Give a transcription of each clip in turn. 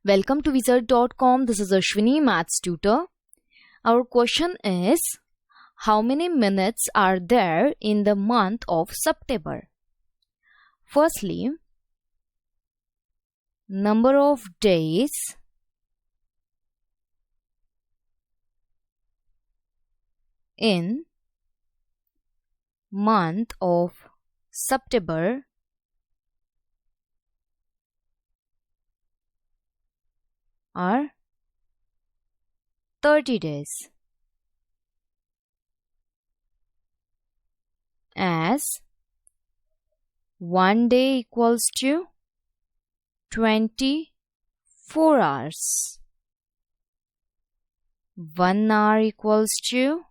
Welcome to Wizard.com. This is Ashwini, Maths tutor. Our question is, how many minutes are there in the month of September? Firstly, number of days in month of September are 30 days, as 1 day equals to 24 hours. 1 hour equals to,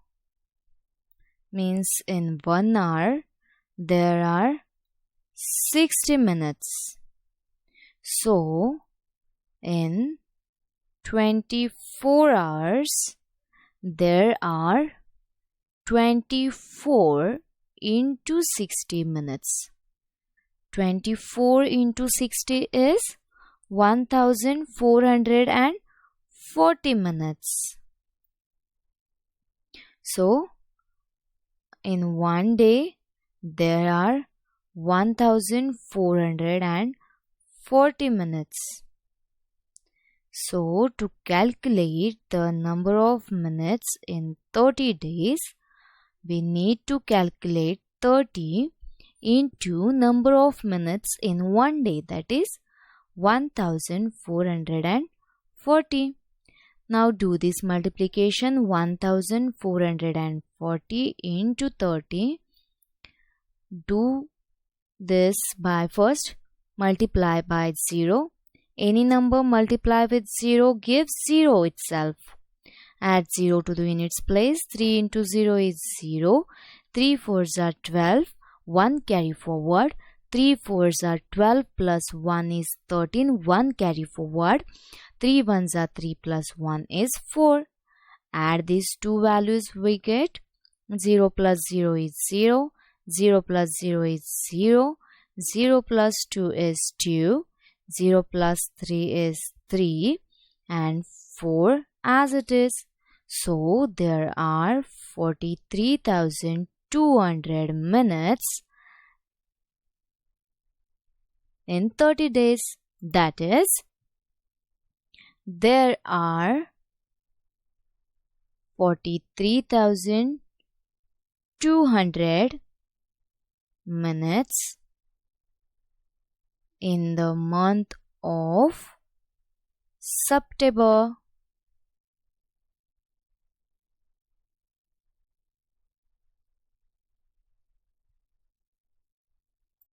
means in 1 hour there are 60 minutes. So in 24 hours there are 24 into 60 minutes. 24 into 60 is 1440 minutes. So in 1 day there are 1440 minutes. So to calculate the number of minutes in 30 days, we need to calculate 30 into number of minutes in 1 day, that is 1440. Now do this multiplication. 1440 into 30. Do this by first multiply by 0. Any number multiply with 0 gives 0 itself. Add 0 to the units place. 3 into 0 is 0. 3 4s are 12. 1 carry forward. 3 4s are 12 plus 1 is 13. 1 carry forward. 3 1s are 3 plus 1 is 4. Add these two values, we get 0 plus 0 is 0. 0 plus 0 is 0. 0 plus 2 is 2. 0 plus 3 is 3 and 4 as it is. So there are 43,200 minutes in 30 days. That is, there are 43,200 minutes in the month of September.